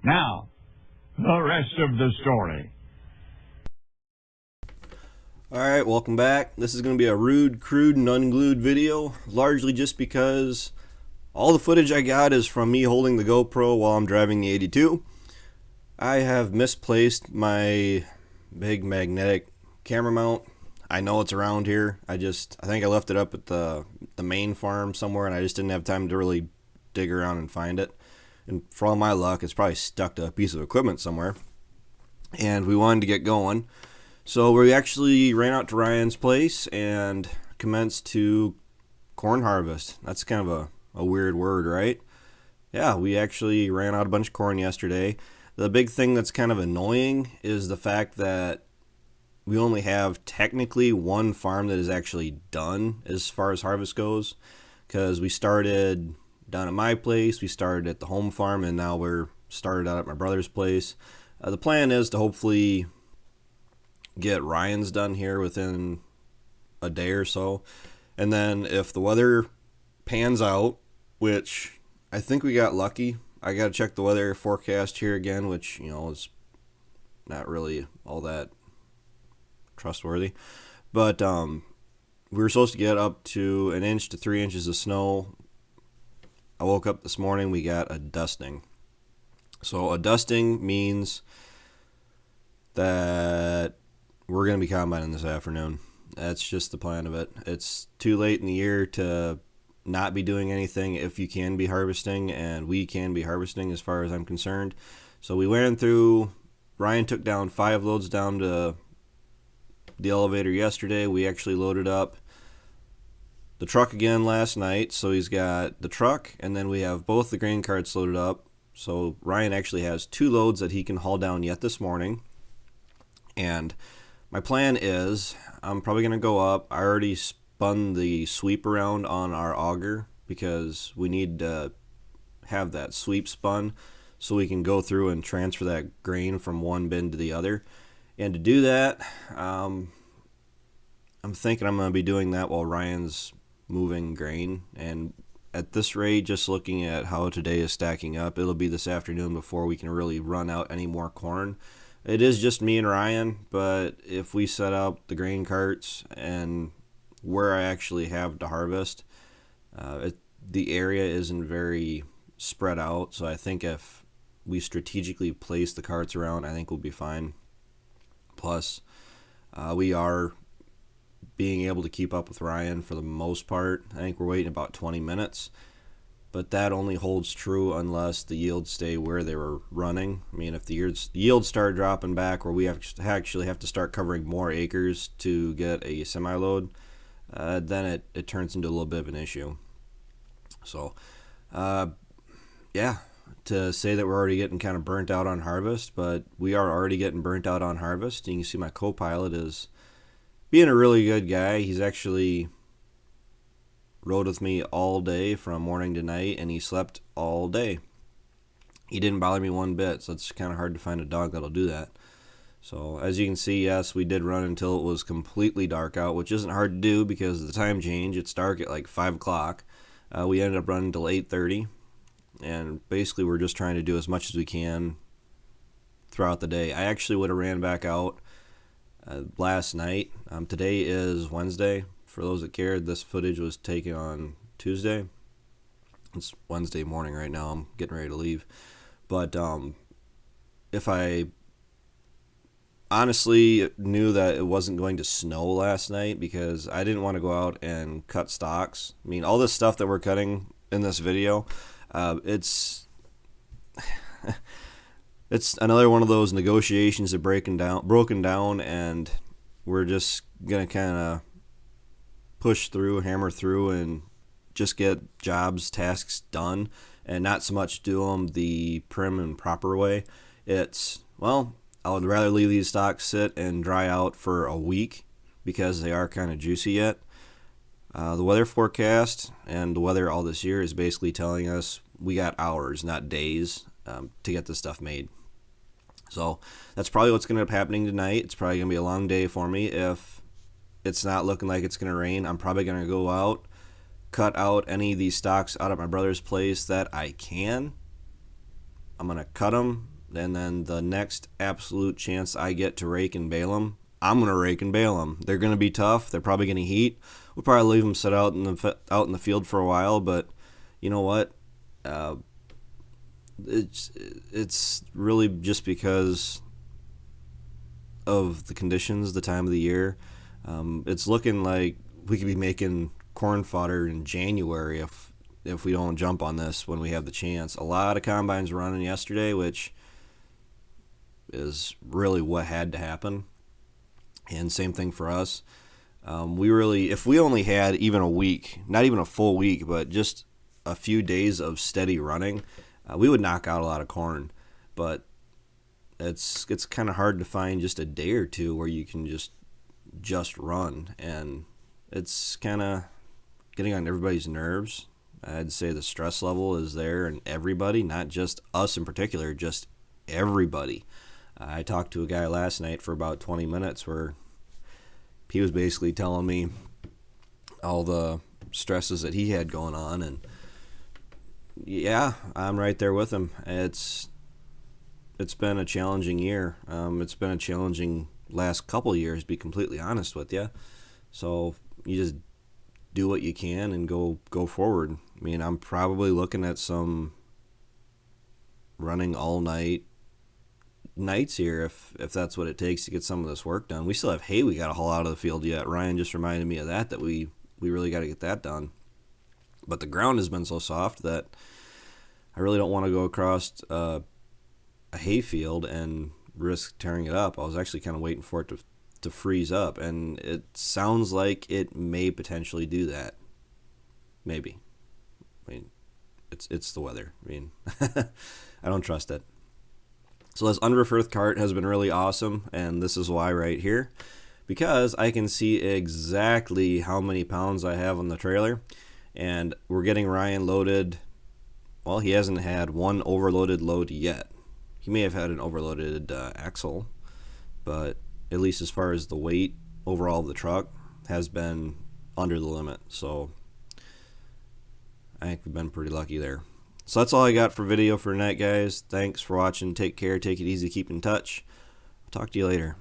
Now, the rest of the story. Alright, welcome back. This is going to be a rude, crude, and unglued video, largely just because all the footage I got is from me holding the GoPro while I'm driving the 82. I have misplaced my big magnetic camera mount. I know it's around here. I think I left it up at the main farm somewhere, and I just didn't have time to really dig around and find it. And for all my luck, it's probably stuck to a piece of equipment somewhere. And we wanted to get going. So we actually ran out to Ryan's place and commenced to corn harvest. That's kind of a weird word, right? Yeah, we actually ran out a bunch of corn yesterday. The big thing that's kind of annoying is the fact that we only have technically one farm that is actually done as far as harvest goes, because we started down at my place, we started at the home farm, and now we're started out at my brother's place. The plan is to hopefully get Ryan's done here within a day or so, and then if the weather pans out, which I think we got lucky. I got to check the weather forecast here again, which, is not really all that trustworthy. But we were supposed to get up to 1 inch to 3 inches of snow. I woke up this morning, we got a dusting. So a dusting means that we're going to be combining this afternoon. That's just the plan of it. It's too late in the year to not be doing anything if you can be harvesting, and we can be harvesting as far as I'm concerned. So we went through, Ryan took down 5 loads down to the elevator yesterday. We actually loaded up the truck again last night, so he's got the truck, and then we have both the grain carts loaded up. So Ryan actually has 2 loads that he can haul down yet this morning. And my plan is I'm probably going to go up. I already spun the sweep around on our auger because we need to have that sweep spun so we can go through and transfer that grain from one bin to the other. And to do that, I'm thinking I'm going to be doing that while Ryan's moving grain. And at this rate, just looking at how today is stacking up, it'll be this afternoon before we can really run out any more corn. It is just me and Ryan, but if we set up the grain carts and where I actually have to harvest, the area isn't very spread out, so I think if we strategically place the carts around, I think we'll be fine. Plus, we are being able to keep up with Ryan for the most part. I think we're waiting about 20 minutes. But that only holds true unless the yields stay where they were running. I mean, if the yields start dropping back, where we actually have to start covering more acres to get a semi-load, then it turns into a little bit of an issue. So, yeah, to say that we're already getting kind of burnt out on harvest, but we are already getting burnt out on harvest. You can see my co-pilot is being a really good guy. He's actually rode with me all day from morning to night, and he slept all day. He didn't bother me one bit, so it's kind of hard to find a dog that'll do that. So as you can see, yes, we did run until it was completely dark out, which isn't hard to do because of the time change. It's dark at like 5 o'clock. We ended up running until 8:30, and basically we're just trying to do as much as we can throughout the day. I actually would have ran back out last night. Today is Wednesday. For those that cared, this footage was taken on Tuesday. It's Wednesday morning right now. I'm getting ready to leave. But if I honestly knew that it wasn't going to snow last night, because I didn't want to go out and cut stalks. I mean, all this stuff that we're cutting in this video, it's another one of those negotiations that broken down, and we're just going to kind of push through, hammer through, and just get tasks done, and not so much do them the prim and proper way. I would rather leave these stalks sit and dry out for a week because they are kind of juicy yet. The weather forecast and the weather all this year is basically telling us we got hours, not days, to get this stuff made. So that's probably what's going to end up happening tonight. It's probably going to be a long day for me. If it's not looking like it's going to rain, I'm probably going to go out, cut out any of these stalks out at my brother's place that I can. I'm going to cut them and then the next absolute chance I get to rake and bale them, I'm going to rake and bale them. They're going to be tough. They're probably going to heat. We'll probably leave them sit out in the field for a while, but you know what? It's really just because of the conditions, the time of the year. It's looking like we could be making corn fodder in January if we don't jump on this when we have the chance. A lot of combines running yesterday, which is really what had to happen. And same thing for us. If we only had even a week, not even a full week, but just a few days of steady running, we would knock out a lot of corn. But it's kind of hard to find just a day or two where you can just run, and it's kind of getting on everybody's nerves. I'd say the stress level is there, and everybody, not just us in particular, just everybody. I talked to a guy last night for about 20 minutes where he was basically telling me all the stresses that he had going on, and yeah, I'm right there with him. It's been a challenging year. It's been a challenging last couple of years, to be completely honest with you. So you just do what you can and go forward. I mean, I'm probably looking at some running all nights here if that's what it takes to get some of this work done. We still have hay we got to haul out of the field yet. Ryan just reminded me of that we really got to get that done. But the ground has been so soft that I really don't want to go across a hay field and risk tearing it up. I was actually kind of waiting for it to freeze up, and it sounds like it may potentially do that. Maybe. I mean, it's the weather. I mean, I don't trust it. So this under-earth cart has been really awesome, and this is why right here, because I can see exactly how many pounds I have on the trailer, and we're getting Ryan loaded. Well, he hasn't had one overloaded load yet. He may have had an overloaded axle, but at least as far as the weight overall of the truck has been under the limit. So I think we've been pretty lucky there. So that's all I got for video for tonight, guys. Thanks for watching. Take care. Take it easy. Keep in touch. I'll talk to you later.